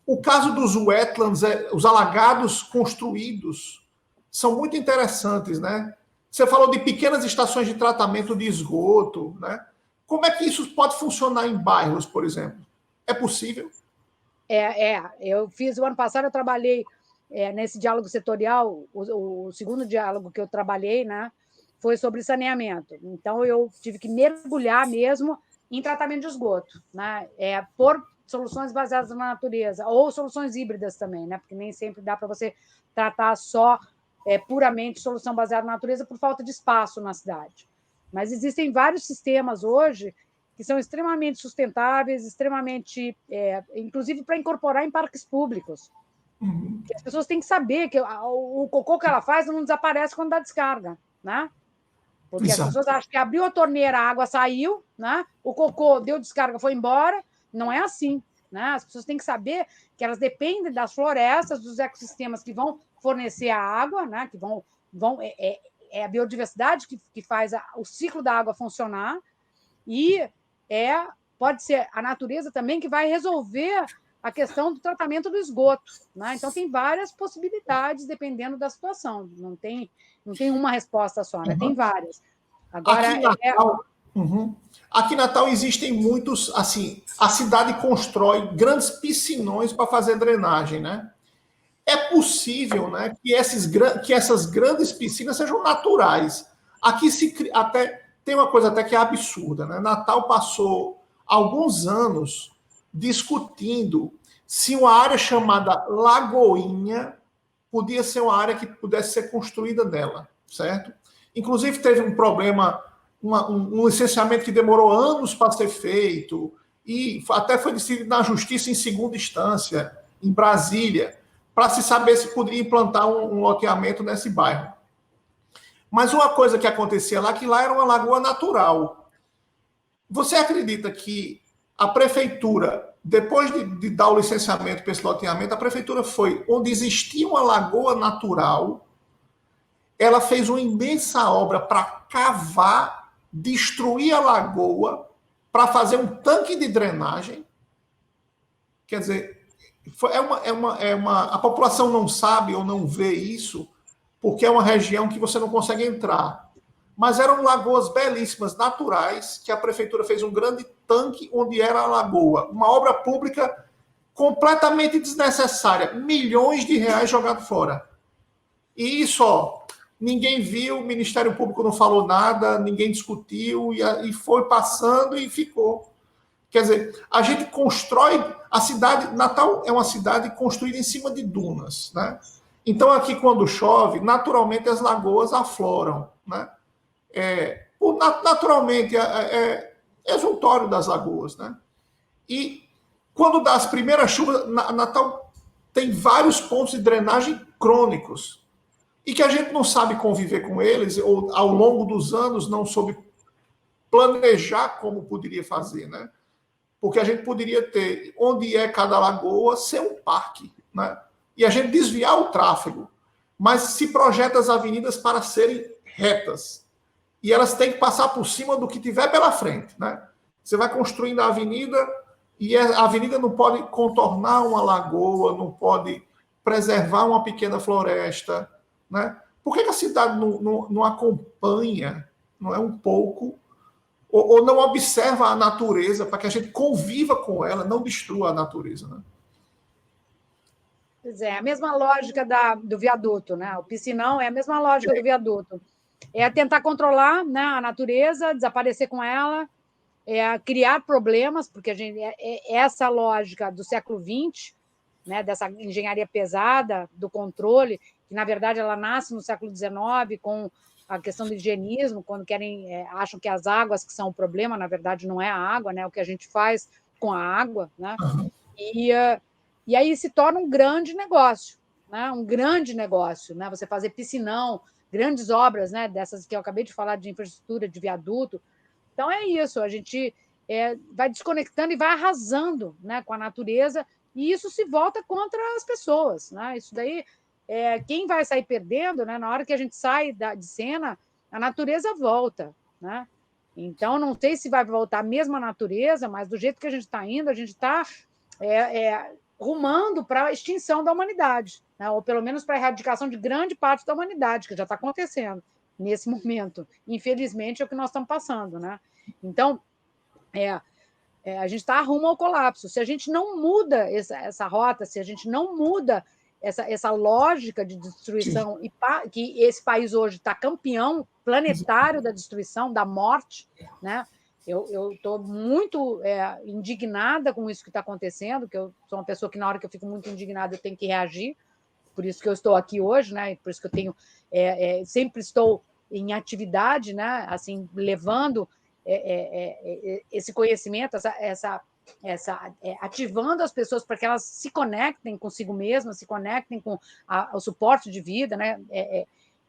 O caso dos wetlands, os alagados construídos, são muito interessantes, né? Você falou de pequenas estações de tratamento de esgoto, né? Como é que isso pode funcionar em bairros, por exemplo? É possível? Eu fiz, o ano passado eu trabalhei nesse diálogo setorial, o segundo diálogo que eu trabalhei, né, foi sobre saneamento. Então, eu tive que mergulhar mesmo em tratamento de esgoto, né, por soluções baseadas na natureza, ou soluções híbridas também, né, porque nem sempre dá para você tratar só puramente solução baseada na natureza por falta de espaço na cidade. Mas existem vários sistemas hoje que são extremamente sustentáveis, extremamente, inclusive para incorporar em parques públicos. Que as pessoas têm que saber que o cocô que ela faz não desaparece quando dá descarga, né? Porque as pessoas acham que abriu a torneira, a água saiu, né? O cocô deu descarga, foi embora. Não é assim, né? As pessoas têm que saber que elas dependem das florestas, dos ecossistemas que vão fornecer a água, né? Que vão a biodiversidade que faz o ciclo da água funcionar, e pode ser a natureza também que vai resolver a questão do tratamento do esgoto. Né? Então, tem várias possibilidades, dependendo da situação. Não tem uma resposta só, né? Tem várias. Agora, aqui em Natal existem muitos... Assim, a cidade constrói grandes piscinões para fazer drenagem, né? É possível, né, que essas grandes piscinas sejam naturais. Aqui tem uma coisa até que é absurda, né? Natal passou alguns anos discutindo se uma área chamada Lagoinha podia ser uma área que pudesse ser construída nela, certo? Inclusive teve um problema, um licenciamento que demorou anos para ser feito, e até foi decidido na justiça em segunda instância, em Brasília, para se saber se poderia implantar um loteamento nesse bairro. Mas uma coisa que acontecia lá, que lá era uma lagoa natural. Você acredita que a prefeitura, depois de dar o licenciamento para esse loteamento, a prefeitura foi onde existia uma lagoa natural, ela fez uma imensa obra para cavar, destruir a lagoa, para fazer um tanque de drenagem? Quer dizer, a população não sabe ou não vê isso, porque é uma região que você não consegue entrar. mas eram lagoas belíssimas, naturais, que a prefeitura fez um grande tanque onde era a lagoa. Uma obra pública completamente desnecessária. Milhões de reais jogados fora. E isso, ó, ninguém viu, o Ministério Público não falou nada, ninguém discutiu, e foi passando e ficou. Quer dizer, a gente constrói... A cidade... Natal é uma cidade construída em cima de dunas, né? Então, aqui, quando chove, naturalmente as lagoas afloram, né? Naturalmente, é exultório das lagoas, né? E quando dá as primeiras chuvas, Natal tem vários pontos de drenagem crônicos e que a gente não sabe conviver com eles, ou ao longo dos anos não soube planejar como poderia fazer, né? Porque a gente poderia ter, onde é cada lagoa, ser um parque, né? E a gente desviar o tráfego. Mas se projeta as avenidas para serem retas. E elas têm que passar por cima do que tiver pela frente, né? Você vai construindo a avenida e a avenida não pode contornar uma lagoa, não pode preservar uma pequena floresta, né? Por que a cidade não acompanha, não é um pouco, ou não observa a natureza para que a gente conviva com ela, não destrua a natureza, né? Pois é, a mesma lógica do viaduto, né? O piscinão é a mesma lógica do viaduto. É tentar controlar, né, a natureza, desaparecer com ela, criar problemas, porque essa lógica do século XX, né, dessa engenharia pesada, do controle, que, na verdade, ela nasce no século XIX com a questão do higienismo, quando acham que as águas que são o problema, na verdade, não é a água, né, o que a gente faz com a água, né? E aí se torna um grande negócio, né? Um grande negócio, né? Você fazer piscinão, grandes obras, né? Dessas que eu acabei de falar, de infraestrutura, de viaduto. Então é isso, a gente vai desconectando e vai arrasando, né, com a natureza, e isso se volta contra as pessoas, né? Isso daí, quem vai sair perdendo, né? Na hora que a gente sai de cena, a natureza volta, né? Então, não sei se vai voltar a mesma natureza, mas do jeito que a gente está indo, a gente está rumando para a extinção da humanidade, né? Ou pelo menos para a erradicação de grande parte da humanidade, que já está acontecendo nesse momento. Infelizmente, é o que nós estamos passando, né? Então, a gente está rumo ao colapso. Se a gente não muda essa rota, se a gente não muda essa lógica de destruição, e que esse país hoje está campeão planetário da destruição, da morte, né? Eu estou muito indignada com isso que está acontecendo, que eu sou uma pessoa que, na hora que eu fico muito indignada, eu tenho que reagir, por isso que eu estou aqui hoje, né? Por isso que eu tenho sempre estou em atividade, né? Assim, levando esse conhecimento, ativando as pessoas para que elas se conectem consigo mesmas, se conectem com o suporte de vida, né?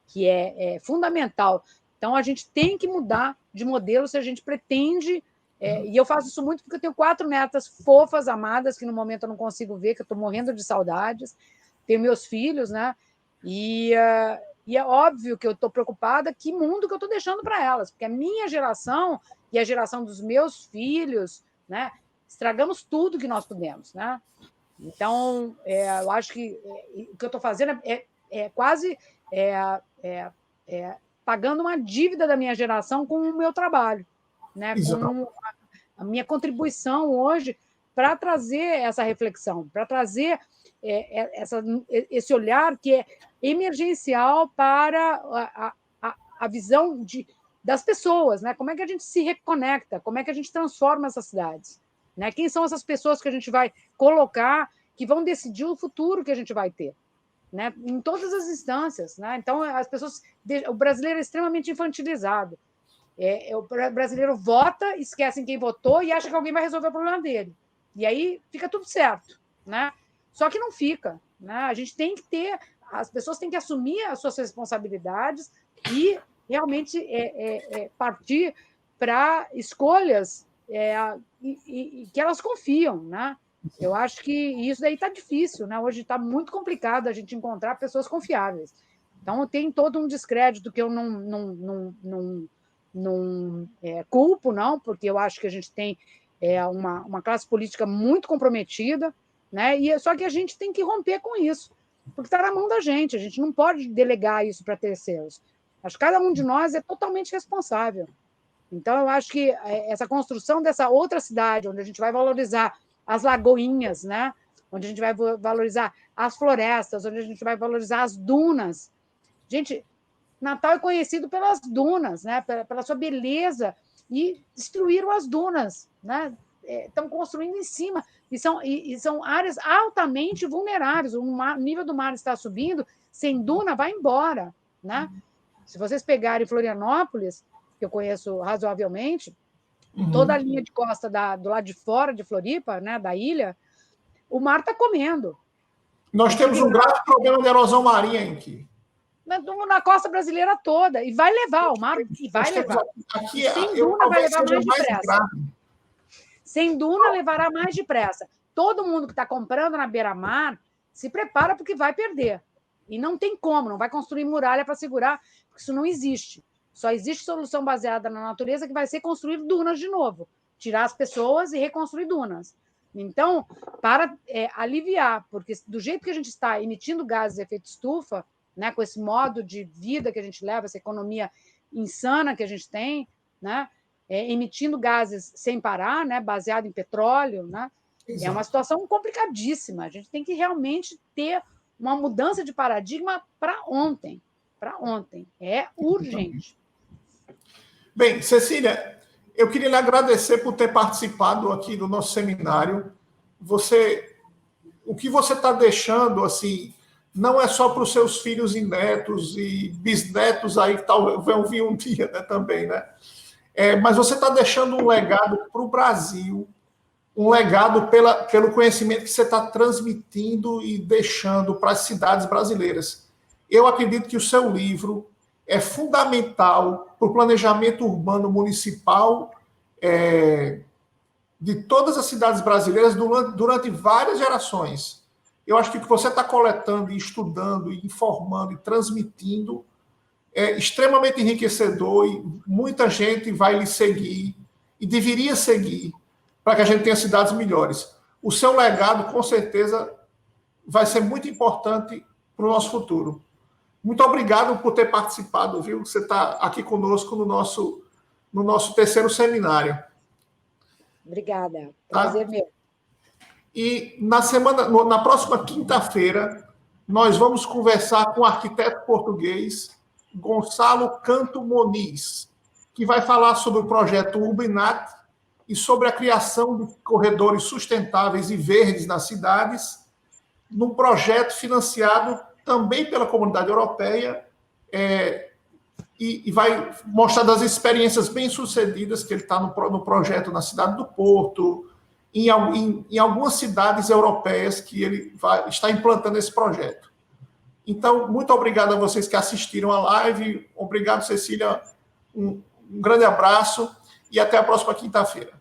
Que é fundamental. Então, a gente tem que mudar de modelo se a gente pretende. E eu faço isso muito porque eu tenho 4 netas fofas, amadas, que no momento eu não consigo ver, que eu estou morrendo de saudades. Tenho meus filhos, né? E é óbvio que eu estou preocupada que mundo que eu estou deixando para elas, porque a minha geração e a geração dos meus filhos, né? Estragamos tudo que nós pudemos, né? Então, eu acho que o que eu estou fazendo é quase pagando uma dívida da minha geração com o meu trabalho, né? Com a minha contribuição hoje para trazer essa reflexão, para trazer esse olhar que é emergencial para a visão das pessoas, né? Como é que a gente se reconecta, como é que a gente transforma essas cidades, né? Quem são essas pessoas que a gente vai colocar, que vão decidir o futuro que a gente vai ter, né? Em todas as instâncias, né? Então, as pessoas... O brasileiro é extremamente infantilizado. O brasileiro vota, esquece em quem votou e acha que alguém vai resolver o problema dele. E aí fica tudo certo, né? Só que não fica, né? A gente tem que ter... As pessoas têm que assumir as suas responsabilidades e realmente partir para escolhas e que elas confiam, né? Eu acho que isso daí está difícil, né? Hoje está muito complicado a gente encontrar pessoas confiáveis. Então, tem todo um descrédito que eu não culpo, não, porque eu acho que a gente tem uma classe política muito comprometida, né? Só que a gente tem que romper com isso, porque está na mão da gente, a gente não pode delegar isso para terceiros. Acho que cada um de nós é totalmente responsável. Então, eu acho que essa construção dessa outra cidade, onde a gente vai valorizar as lagoinhas, né? Onde a gente vai valorizar as florestas, onde a gente vai valorizar as dunas. Gente, Natal é conhecido pelas dunas, né? Pela sua beleza, e destruíram as dunas, né? Estão construindo em cima, e são áreas altamente vulneráveis. O nível do mar está subindo, sem duna, vai embora, né? Se vocês pegarem Florianópolis, que eu conheço razoavelmente, toda a linha de costa do lado de fora de Floripa, né, da ilha, o mar está comendo. Nós temos um grave problema de erosão marinha aqui. Na costa brasileira toda, e vai levar o mar, e vai levar. Aqui, sem duna vai levar mais depressa. Sem duna levará mais depressa. Todo mundo que está comprando na beira-mar se prepara porque vai perder. E não tem como, não vai construir muralha para segurar, porque isso não existe. Só existe solução baseada na natureza, que vai ser construir dunas de novo. Tirar as pessoas e reconstruir dunas. Então, para aliviar, porque do jeito que a gente está emitindo gases de efeito estufa, né, com esse modo de vida que a gente leva, essa economia insana que a gente tem, né, emitindo gases sem parar, né, baseado em petróleo, né, é uma situação complicadíssima. A gente tem que realmente ter uma mudança de paradigma para ontem. Para ontem. É urgente. Bem, Cecília, eu queria lhe agradecer por ter participado aqui do nosso seminário. O que você está deixando, assim, não é só para os seus filhos e netos e bisnetos aí, que talvez vão vir um dia, né, também, né? Mas você está deixando um legado para o Brasil, um legado pelo conhecimento que você está transmitindo e deixando para as cidades brasileiras. Eu acredito que o seu livro é fundamental para o planejamento urbano municipal de todas as cidades brasileiras durante várias gerações. Eu acho que o que você está coletando, e estudando, e informando e transmitindo é extremamente enriquecedor, e muita gente vai lhe seguir e deveria seguir para que a gente tenha cidades melhores. O seu legado, com certeza, vai ser muito importante para o nosso futuro. Muito obrigado por ter participado, viu? Você está aqui conosco no nosso terceiro seminário. Obrigada. Prazer meu. E na próxima quinta-feira, nós vamos conversar com o arquiteto português Gonçalo Canto Moniz, que vai falar sobre o projeto Urbinat e sobre a criação de corredores sustentáveis e verdes nas cidades, num projeto financiado também pela Comunidade Europeia, e vai mostrar das experiências bem-sucedidas que ele está no projeto na cidade do Porto, em algumas cidades europeias que ele está implantando esse projeto. Então, muito obrigado a vocês que assistiram a live. Obrigado, Cecília. Um grande abraço e até a próxima quinta-feira.